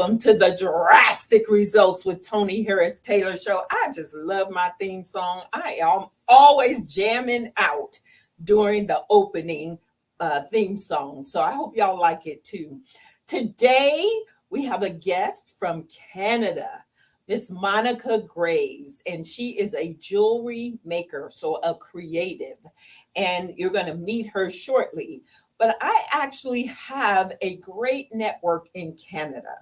welcome to the Drastic Results with Toni Harris Taylor show. I just love my theme song. I am always jamming out during the opening theme song. So I hope y'all like it too. Today, we have a guest from Canada, Miss Monica Graves, and she is a jewelry maker, so a creative. And you're going to meet her shortly. But I actually have a great network in Canada.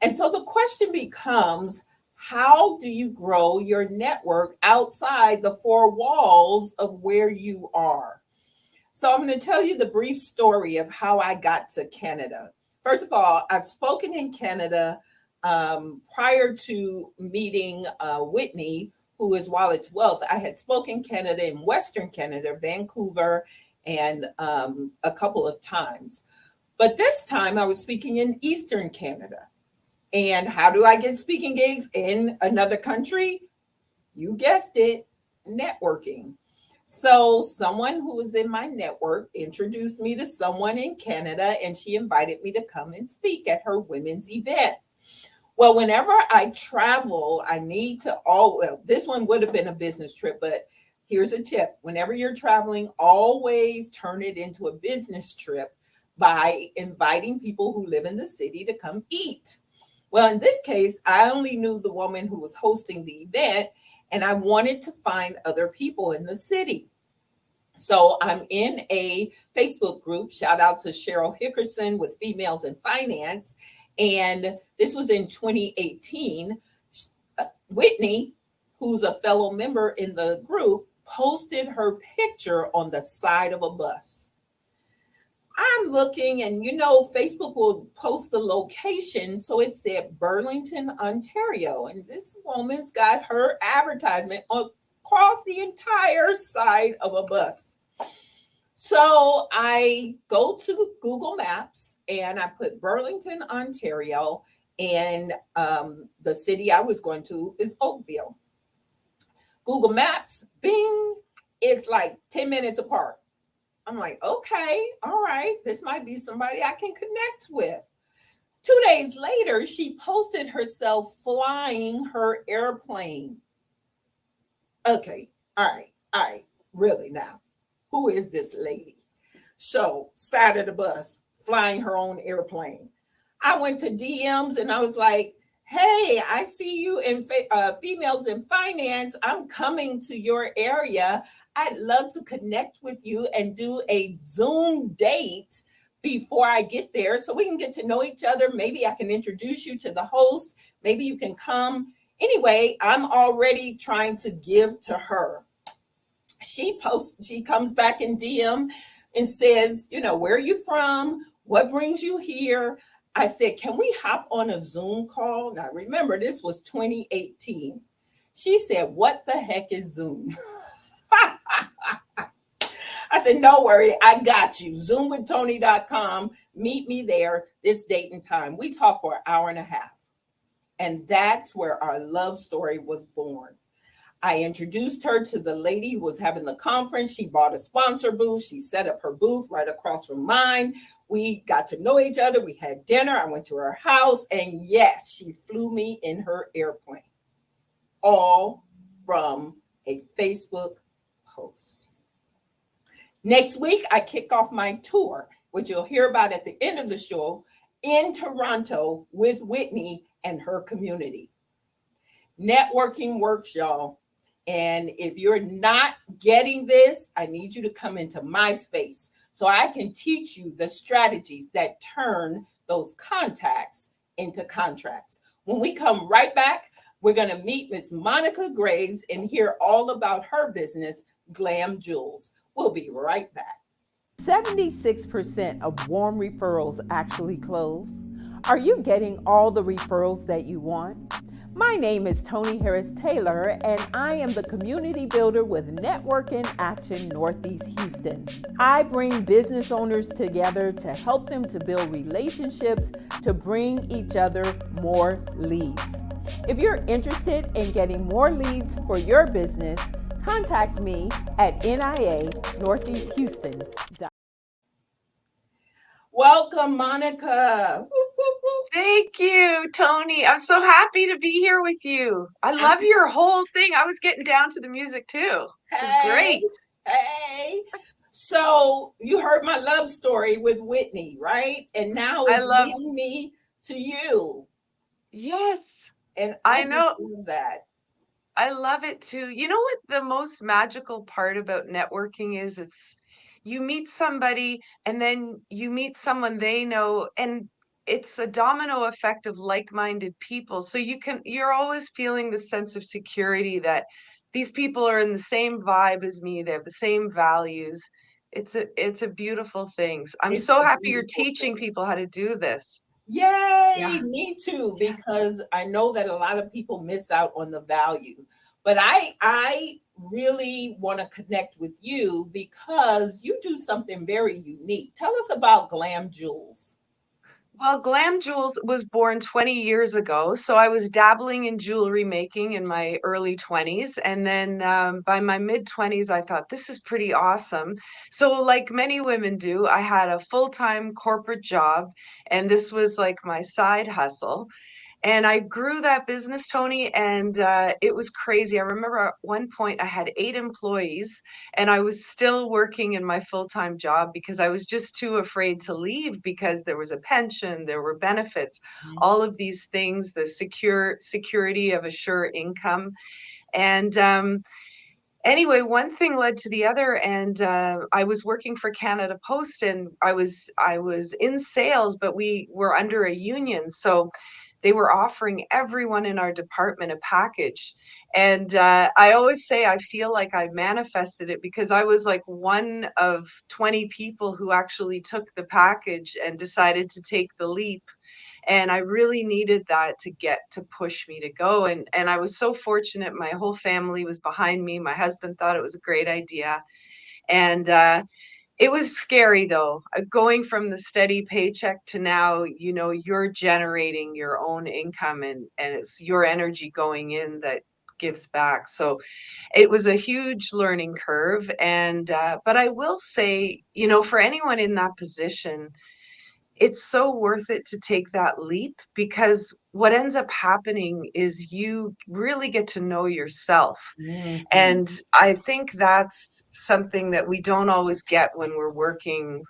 And so the question becomes, how do you grow your network outside the four walls of where you are? So I'm going to tell you the brief story of how I got to Canada. First of all, I've spoken in Canada prior to meeting Whitney, who is Wallet's Wealth. I had spoken Canada in Western Canada, Vancouver, and a couple of times. But this time I was speaking in Eastern Canada. And how do I get speaking gigs in another country? You guessed it, networking. So someone who was in my network introduced me to someone in Canada, and she invited me to come and speak at her women's event. Well, whenever I travel, I need to this one would have been a business trip, but here's a tip. Whenever you're traveling, always turn it into a business trip by inviting people who live in the city to come eat. Well, in this case, I only knew the woman who was hosting the event, and I wanted to find other people in the city. So I'm in a Facebook group, shout out to Cheryl Hickerson with Females in Finance. And this was in 2018. Whitney, who's a fellow member in the group, posted her picture on the side of a bus. I'm looking, and Facebook will post the location. So it said Burlington, Ontario. And this woman's got her advertisement across the entire side of a bus. So I go to Google Maps and I put Burlington, Ontario, and the city I was going to is Oakville. Google Maps, bing, it's like 10 minutes apart. I'm like, okay, all right, this might be somebody I can connect with. 2 days later, she posted herself flying her airplane. Okay, all right, really now, who is this lady? So, side of the bus, flying her own airplane. I went to DMs and I was like, hey, I see you in Females in Finance. I'm coming to your area. I'd love to connect with you and do a Zoom date before I get there so we can get to know each other. Maybe I can introduce you to the host. Maybe you can come. Anyway, I'm already trying to give to her. She comes back in DM and says, where are you from? What brings you here? I said, can we hop on a Zoom call? Now, remember, this was 2018. She said, what the heck is Zoom? I said, no worry, I got you. Zoomwithtoni.com. Meet me there this date and time. We talked for an hour and a half. And that's where our love story was born. I introduced her to the lady who was having the conference. She bought a sponsor booth. She set up her booth right across from mine. We got to know each other. We had dinner. I went to her house. And yes, she flew me in her airplane. All from a Facebook post. Next week, I kick off my tour, which you'll hear about at the end of the show, in Toronto with Whitney and her community. Networking works, y'all. And if you're not getting this, I need you to come into my space so I can teach you the strategies that turn those contacts into contracts. When we come right back, we're going to meet Miss Monica Graves and hear all about her business, glamjulz. We'll be right back. 76% of warm referrals actually close. Are you getting all the referrals that you want? My name is Toni Harris Taylor, and I am the community builder with Network in Action Northeast Houston. I bring business owners together to help them to build relationships to bring each other more leads. If you're interested in getting more leads for your business, contact me at NIA Northeast Houston. Welcome, Monica. Whoop, whoop, whoop. Thank you, Tony. I'm so happy to be here with you. I love your whole thing. I was getting down to the music too. It was Hey, great. hey. So you heard my love story with Whitney, right? And now I it's love, leading me to you. yes, And I I just know. love that. I love it too. You know what the most magical part about networking is? It's you meet somebody and then you meet someone they know, and it's a domino effect of like-minded people. So you're always feeling the sense of security that these people are in the same vibe as me. They have the same values. It's a beautiful thing. I'm It's so a happy you're beautiful teaching thing. people how to do this. Yay, Yeah. me too, Yeah. because I know that a lot of people miss out on the value. But I really want to connect with you because you do something very unique. Tell us about Glam Jewels. Well, glamjulz was born 20 years ago. So I was dabbling in jewelry making in my early 20s. And then by my mid 20s, I thought, this is pretty awesome. So, like many women do, I had a full-time corporate job, and this was like my side hustle. And I grew that business, Tony, and it was crazy. I remember at one point I had 8 employees, and I was still working in my full-time job because I was just too afraid to leave because there was a pension, there were benefits, all of these things, the security of a sure income. And anyway, one thing led to the other, and I was working for Canada Post, and I was in sales, but we were under a union, so they were offering everyone in our department a package. And I always say I feel like I manifested it because I was like one of 20 people who actually took the package and decided to take the leap, and I really needed that to get to push me to go. And I was so fortunate. My whole family was behind me. My husband thought it was a great idea, and it was scary though, going from the steady paycheck to now, you're generating your own income, and it's your energy going in that gives back. So it was a huge learning curve, and but I will say, for anyone in that position, it's so worth it to take that leap, because what ends up happening is you really get to know yourself. Mhm. And I think that's something that we don't always get when we're working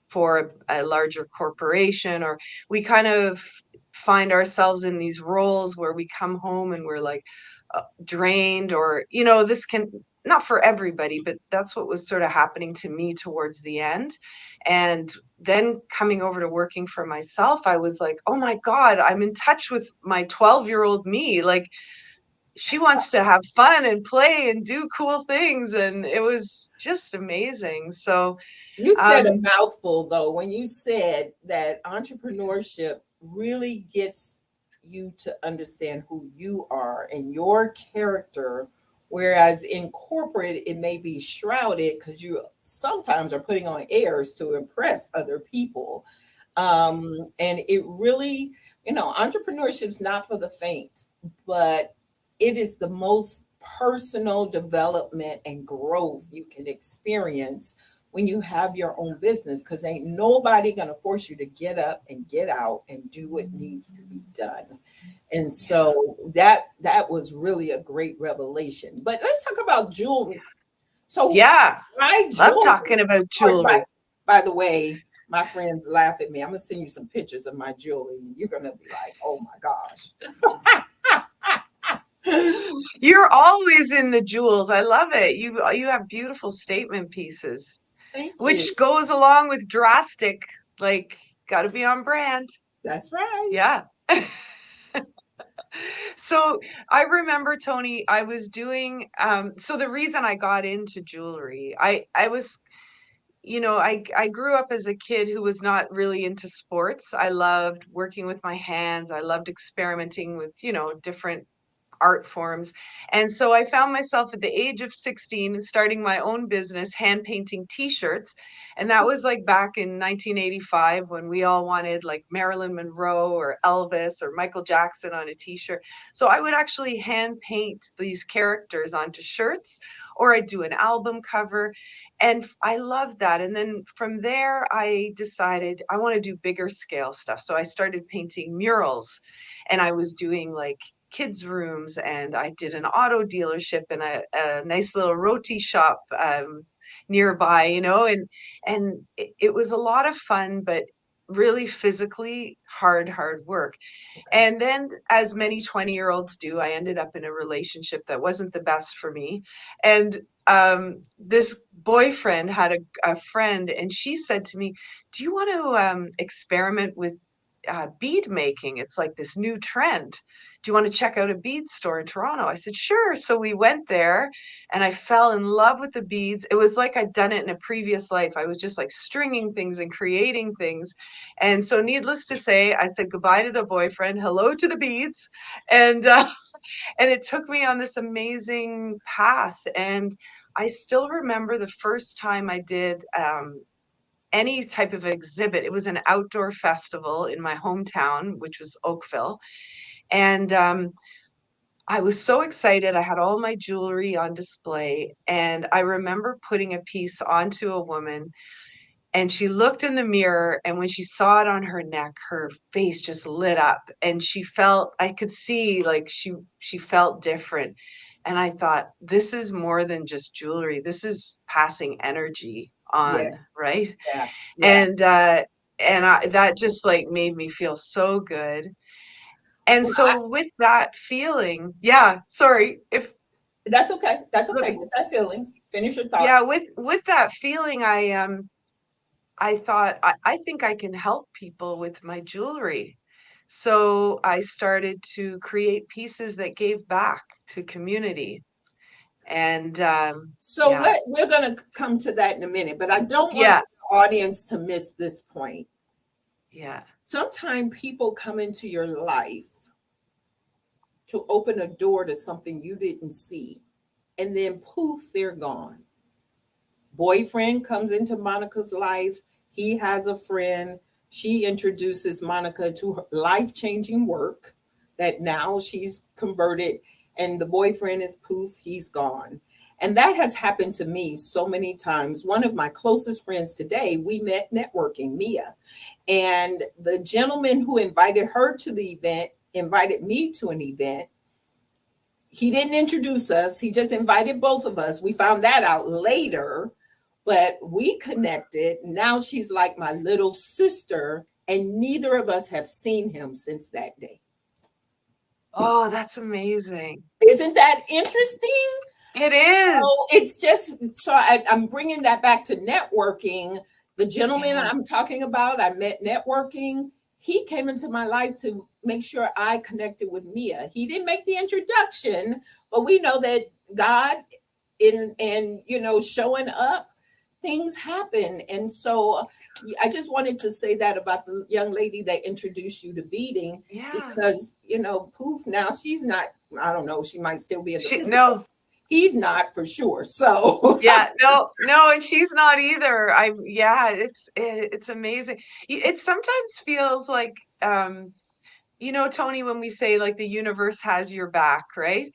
for a larger corporation, or we kind of find ourselves in these roles where we come home and we're like drained, or this can, not for everybody, but that's what was sort of happening to me towards the end. And then coming over to working for myself, I was like, oh my god, I'm in touch with my 12-year-old me. Like, she wants to have fun and play and do cool things, and it was just amazing. So You said a um mouthful though when you said that entrepreneurship really gets you to understand who you are and your character, whereas in corporate it may be shrouded because you sometimes are putting on airs to impress other people. And it really, entrepreneurship's not for the faint, but it is the most personal development and growth you can experience when you have your own business, because ain't nobody gonna force you to get up and get out and do what needs to be done. And yeah, so that was really a great revelation. But let's talk about jewelry. So yeah, why love jewelry? talking about Of course, by jewelry. by the way, my friends laugh at me. I'm gonna send you some pictures of my jewelry. You're gonna be like, oh my gosh. You're always in the jewels. I love it. You have beautiful statement pieces, Thank which you. goes along with drastic, like, got to be on brand. That's right. Yeah. So I remember, Tony, I was doing so the reason I got into jewelry, I was, I grew up as a kid who was not really into sports. I loved working with my hands. I loved experimenting with, different art forms. And so I found myself at the age of 16 starting my own business, hand painting t-shirts. And that was like back in 1985, when we all wanted like Marilyn Monroe or Elvis or Michael Jackson on a t-shirt. So I would actually hand paint these characters onto shirts, or I'd do an album cover. And I loved that. And then from there, I decided I want to do bigger scale stuff. So I started painting murals, and I was doing like kids' rooms, and I did an auto dealership and a nice little roti shop nearby, and it was a lot of fun, but really physically hard work. Okay. And then, as many 20-year-olds do, I ended up in a relationship that wasn't the best for me. And this boyfriend had a friend, and she said to me, "Do you want to experiment with bead making? It's like this new trend. Do you want to check out a bead store in Toronto?" I said, "Sure." So we went there, and I fell in love with the beads. It was like I'd done it in a previous life. I was just like stringing things and creating things. And so, needless to say, I said goodbye to the boyfriend, hello to the beads, and and it took me on this amazing path. And I still remember the first time I did any type of exhibit. It was an outdoor festival in my hometown, which was Oakville, and I was so excited. I had all my jewelry on display, and I remember putting a piece onto a woman, and she looked in the mirror, and when she saw it on her neck, her face just lit up, and she felt, I could see like she felt different. And I thought, this is more than just jewelry. This is passing energy Yeah, on, right? yeah, yeah. And that just like made me feel so good. And Well, so with that feeling, yeah, sorry, if that's okay. That's okay. Get that feeling. Finish your thought. yeah, with that feeling, I thought, I think I can help people with my jewelry. So I started to create pieces that gave back to community. And So yeah, we're going to come to that in a minute, but I don't want yeah, the audience to miss this point. yeah. Sometimes people come into your life to open a door to something you didn't see, and then poof, they're gone. Boyfriend comes into Monica's life. He has a friend. She introduces Monica to her life-changing work that now she's converted, and the boyfriend is poof, he's gone. And that has happened to me so many times. One of my closest friends today, we met networking, Mia. And the gentleman who invited her to the event invited me to an event. He didn't introduce us, he just invited both of us. We found that out later, but we connected. Now she's like my little sister, and neither of us have seen him since that day. Oh, that's amazing. Isn't that interesting? It is. So it's just so I'm bringing that back to networking. The gentleman Yeah. I'm talking about, I met networking. He came into my life to make sure I connected with Mia. He didn't make the introduction, but we know that God in and showing up, things happen. And so I just wanted to say that about the young lady that introduced you to beading, Yeah. because poof, now she's not, I don't know, she might still be in the picture. No. He's not for sure. So Yeah, no, and she's not either. Yeah, it's amazing. It sometimes feels like, Tony, when we say like the universe has your back, right?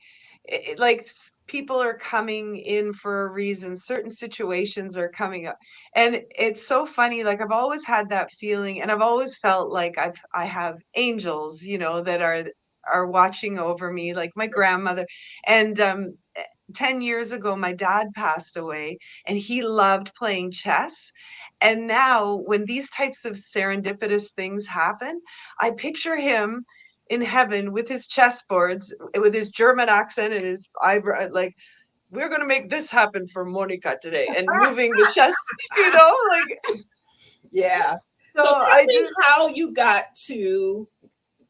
Like people are coming in for a reason, certain situations are coming up. And it's so funny. Like I've always had that feeling, and I've always felt like I have angels, that are watching over me, like my grandmother. And 10 years ago, my dad passed away, and he loved playing chess. And now, when these types of serendipitous things happen, I picture him in heaven with his chessboards, with his German accent and his eyebrow, like, we're going to make this happen for Monica today, and moving the chess, like, yeah. so So tell I me just, how you got to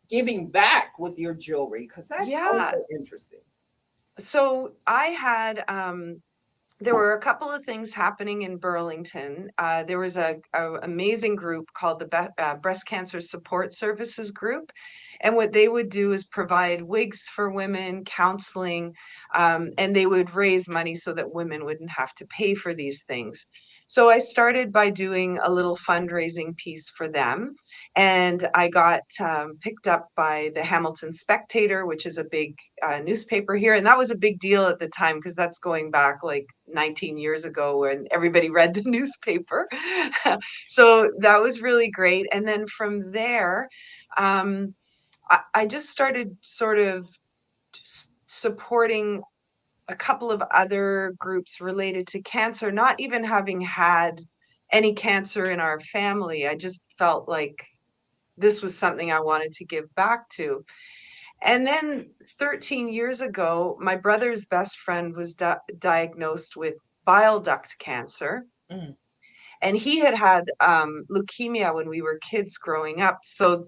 giving back with your jewelry, because that's yeah. also interesting. So I had, there were a couple of things happening in Burlington. There was a amazing group called the Breast Cancer Support Services Group, and what they would do is provide wigs for women, counseling, and they would raise money so that women wouldn't have to pay for these things. So I started by doing a little fundraising piece for them. And I got picked up by the Hamilton Spectator, which is a big newspaper here. And that was a big deal at the time because that's going back like 19 years ago when everybody read the newspaper. So that was really great. And then from there, I just started sort of supporting a couple of other groups related to cancer, not even having had any cancer in our family. I just felt like this was something I wanted to give back to. And then 13 years ago, my brother's best friend was diagnosed with bile duct cancer. Mm. And he had had leukemia when we were kids growing up. So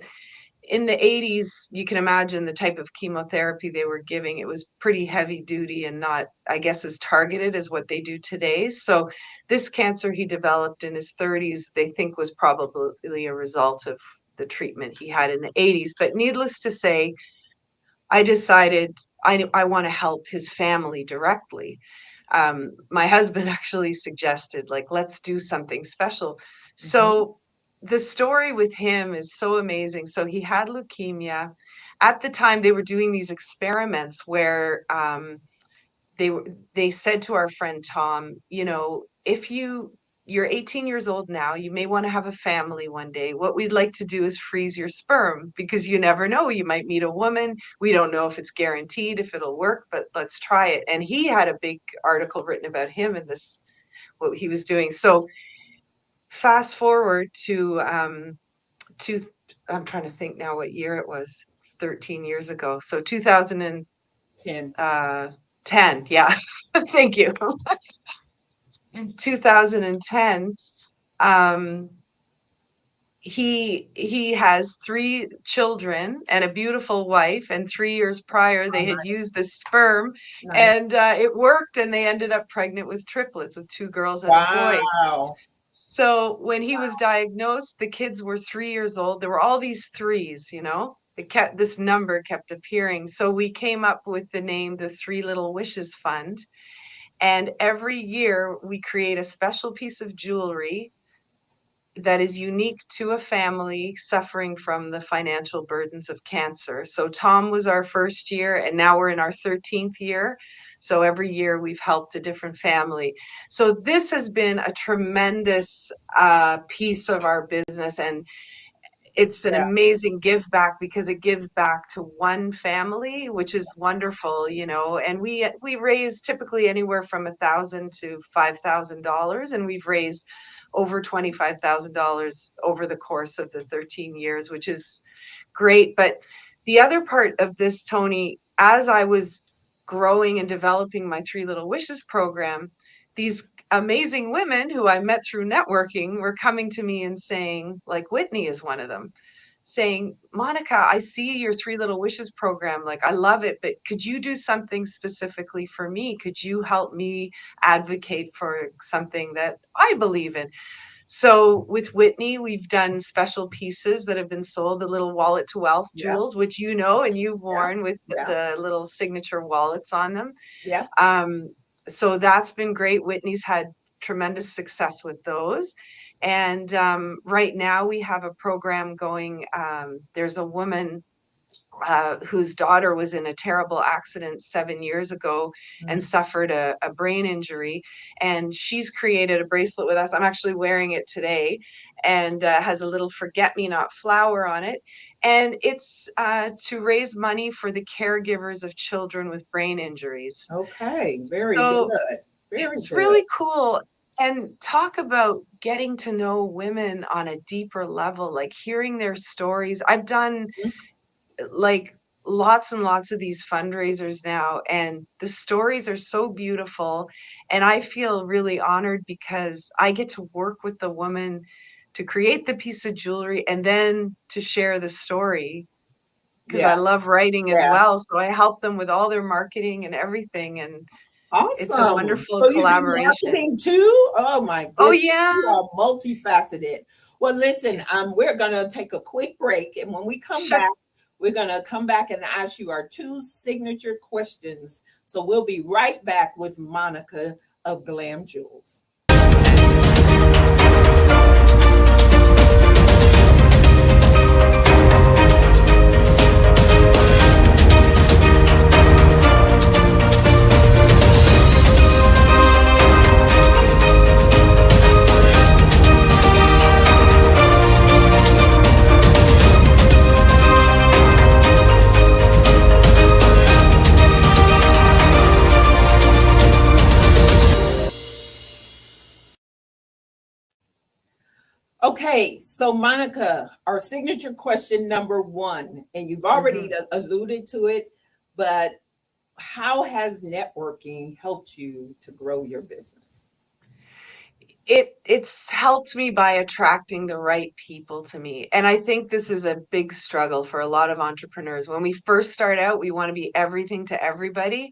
in the 80s, you can imagine the type of chemotherapy they were giving. It was pretty heavy duty and not, I guess, as targeted as what they do today. So this cancer he developed in his 30s, they think was probably a result of the treatment he had in the 80s. But needless to say, I decided I want to help his family directly. My husband actually suggested, like, let's do something special. So the story with him is so amazing. So he had leukemia. At the time, they were doing these experiments where they said to our friend Tom, you know, if you're 18 years old now, you may want to have a family one day. What we'd like to do is freeze your sperm because you never know. You might meet a woman. We don't know if it's guaranteed, if it'll work, but let's try it. And he had a big article written about him and this, what he was doing. So fast forward to I'm trying to think now what year it was. It's 13 years ago. So 2010. 10. Yeah. Thank you. In 2010, he has 3 children and a beautiful wife, and 3 years prior they had used this sperm and it worked, and they ended up pregnant with triplets, with 2 girls and a boy. Wow. So when he was diagnosed, the kids were 3 years old. There were all these threes, you know. This number kept appearing. So we came up with the name, the Three Little Wishes Fund. And every year we create a special piece of jewelry that is unique to a family suffering from the financial burdens of cancer. So Tom was our first year, and now we're in our 13th year. So every year we've helped a different family. So this has been a tremendous piece of our business, and it's an amazing give back because it gives back to one family, which is wonderful, you know. And we raise typically anywhere from $1,000 to $5,000, and we've raised over $25,000 over the course of the 13 years, which is great. But the other part of this, Toni, as I was growing and developing my Three Little Wishes program, these amazing women who I met through networking were coming to me and saying, like Whitney is one of them, saying, Monica, I see your Three Little Wishes program. Like, I love it, but could you do something specifically for me? Could you help me advocate for something that I believe in? So with Whitney, we've done special pieces that have been sold, the little wallet to wealth jewels, which you know, and you've worn with the little signature wallets on them. Yeah. So that's been great. Whitney's had tremendous success with those. And right now we have a program going. There's a woman whose daughter was in a terrible accident 7 years ago and suffered a brain injury. And she's created a bracelet with us. I'm actually wearing it today, and has a little forget-me-not flower on it. And it's to raise money for the caregivers of children with brain injuries. Okay, very So good. Very it's good. really cool. And talk about getting to know women on a deeper level, like hearing their stories. I've done like lots and lots of these fundraisers now, and the stories are so beautiful. And I feel really honored because I get to work with the woman to create the piece of jewelry and then to share the story, because I love writing as well. So I help them with all their marketing and everything. And it's a Awesome. wonderful So you do collaboration. marketing too? Oh my goodness. Oh, yeah. You are multifaceted. Well, listen, we're gonna take a quick break, and when we come back, we're gonna come back and ask you our 2 signature questions. So we'll be right back with Monica of Glam Jewels. Okay, so Monica, our signature question number one, and you've already Mhm. alluded to it, but how has networking helped you to grow your business? It's helped me by attracting the right people to me. And I think this is a big struggle for a lot of entrepreneurs. When we first start out, we want to be everything to everybody,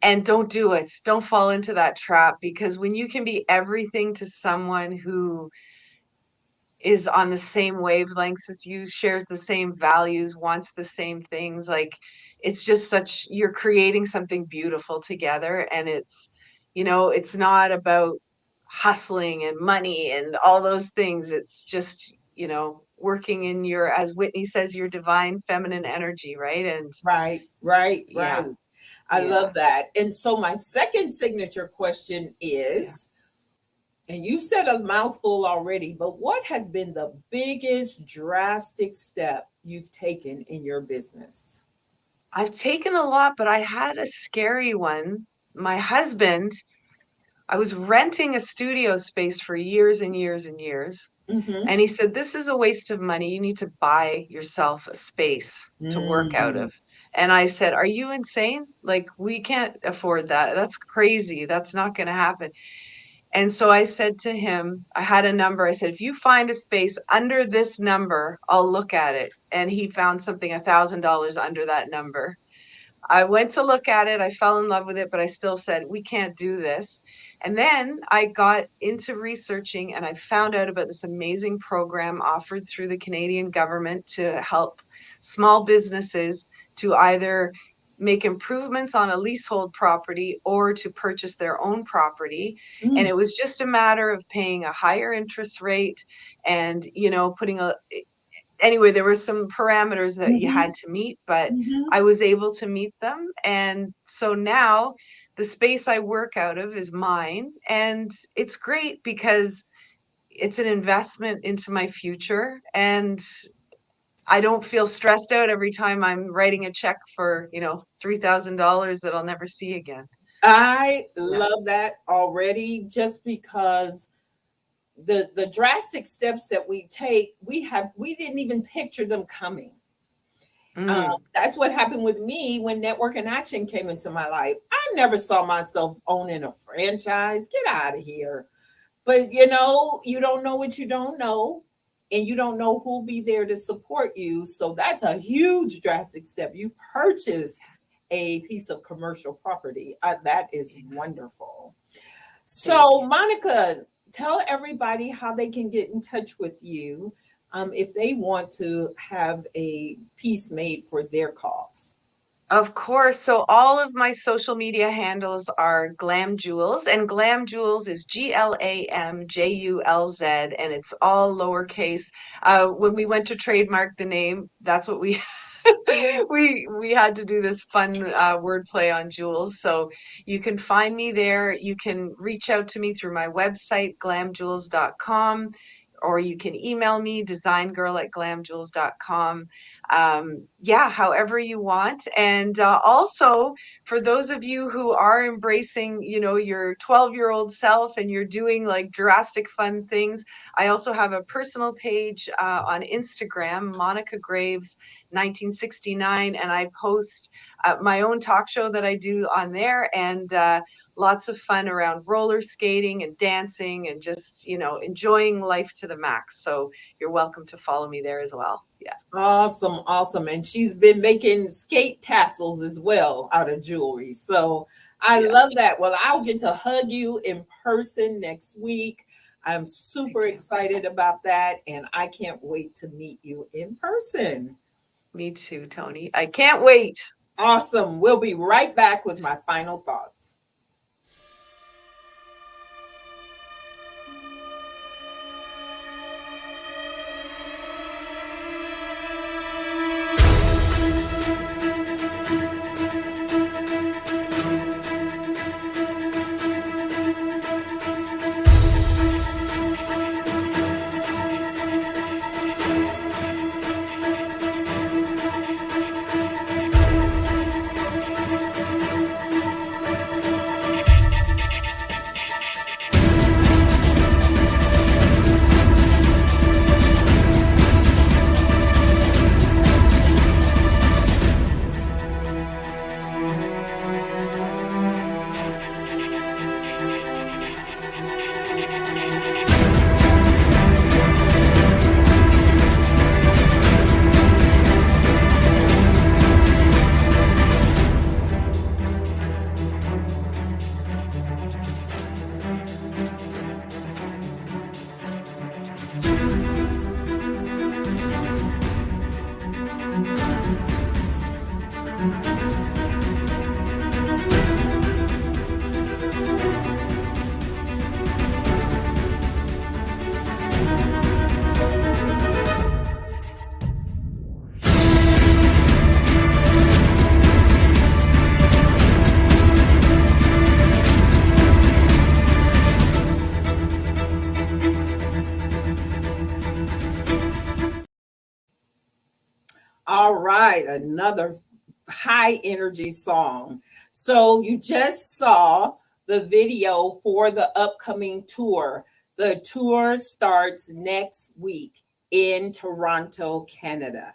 and don't do it. Don't fall into that trap, because when you can be everything to someone who is on the same wavelengths as you, shares the same values, wants the same things. Like, it's just such, you're creating something beautiful together. And it's not about hustling and money and all those things. It's just, working in your, as Whitney says, your divine feminine energy, right? And Right, right, right. yeah, I yeah, love that. And so my second signature question yeah. is, and you said a mouthful already, but what has been the biggest drastic step you've taken in your business? I've taken a lot, but I had a scary one. My husband, I was renting a studio space for years and years and years. Mm-hmm. And he said, "This is a waste of money. You need to buy yourself a space to work out Mm-hmm. of." And I said, "Are you insane? Like, we can't afford that. That's crazy. That's not going to happen." And so I said to him, I had a number. I said, "If you find a space under this number, I'll look at it." And he found something $1,000 under that number. I went to look at it. I fell in love with it, but I still said, "We can't do this." And then I got into researching, and I found out about this amazing program offered through the Canadian government to help small businesses to either make improvements on a leasehold property or to purchase their own property. And it was just a matter of paying a higher interest rate and, putting a, anyway, there were some parameters that you Mm-hmm. had to meet, but Mm-hmm. I was able to meet them. And so now the space I work out of is mine. And it's great because it's an investment into my future. And I don't feel stressed out every time I'm writing a check for, $3,000 that I'll never see again. I Yeah. love that already, just because the drastic steps that we take, we didn't even picture them coming. Mm, That's what happened with me when Network and Action came into my life. I never saw myself owning a franchise. Get out of here. But you don't know what you don't know, and you don't know who'll be there to support you. So that's a huge drastic step. You purchased a piece of commercial property. That is yeah. wonderful. Thank So, you. Monica, tell everybody how they can get in touch with you if they want to have a piece made for their cause. Of course. So all of my social media handles are glamjulz, and glamjulz is GLAMJULZ, and it's all lowercase. When we went to trademark the name, that's what we we had to do this fun wordplay on Jules. So you can find me there. You can reach out to me through my website, glamjulz.com, or you can email me, designgirl@glamjulz.com. Yeah, however you want. And also, for those of you who are embracing, your 12-year-old self, and you're doing like drastic fun things, I also have a personal page on Instagram, Monica Graves 1969, and I post my own talk show that I do on there, and lots of fun around roller skating and dancing and just, enjoying life to the max. So you're welcome to follow me there as well. Yeah. Awesome, awesome. And she's been making skate tassels as well out of jewelry. So I Yeah. love that. Well, I'll get to hug you in person next week. I'm super Thank you. excited about that. And I can't wait to meet you in person. Me too, Tony. I can't wait. Awesome. We'll be right back with my final thoughts. All right, another high energy song. So you just saw the video for the upcoming tour. The tour starts next week in Toronto, Canada.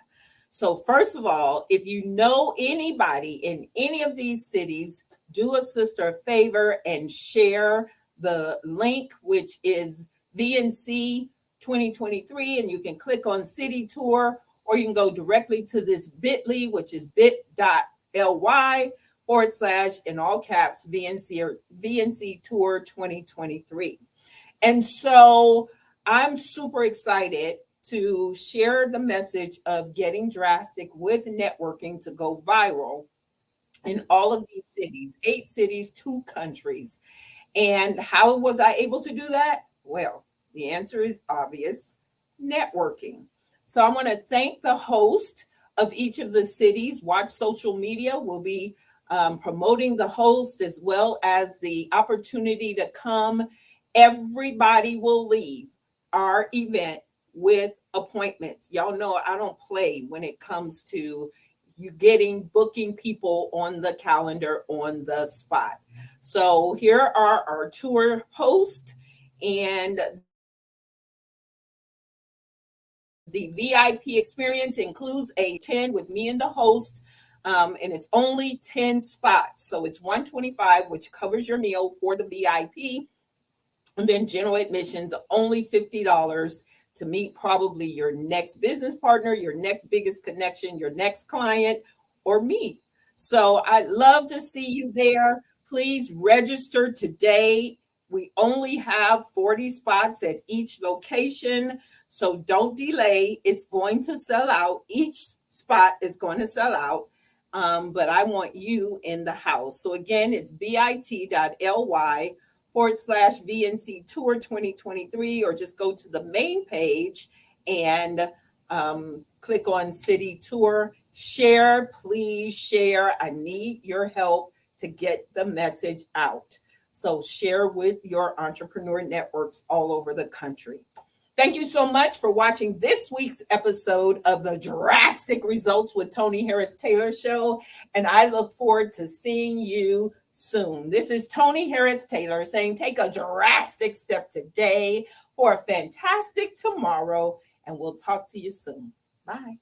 So, first of all, if you know anybody in any of these cities, do a sister a favor and share the link, which is VNC 2023, and you can click on City Tour, or you can go directly to this bit.ly, which is bit.ly / in all caps VNC or VNC Tour 2023. And so I'm super excited to share the message of getting drastic with networking to go viral in all of these cities, 8 cities, 2 countries. And how was I able to do that? Well, the answer is obvious: networking. So I want to thank the host of each of the cities. Watch Social Media will be promoting the host as well as the opportunity to come. Everybody will leave our event with appointments. Y'all know I don't play when it comes to you booking people on the calendar on the spot. So here are our tour hosts, and the VIP experience includes a 10 with me and the host, and it's only 10 spots. So it's $125, which covers your meal for the VIP. And then general admissions, only $50 to meet probably your next business partner, your next biggest connection, your next client, or me. So I'd love to see you there. Please register today. We only have 40 spots at each location, so don't delay. It's going to sell out. Each spot is going to sell out, but I want you in the house. So again, it's bit.ly / VNC Tour 2023, or just go to the main page and click on City Tour. Share, please share. I need your help to get the message out. So share with your entrepreneur networks all over the country. Thank you so much for watching this week's episode of the Drastic Results with Toni Harris Taylor Show, and I look forward to seeing you soon. This is Toni Harris Taylor saying take a drastic step today for a fantastic tomorrow, and we'll talk to you soon. Bye.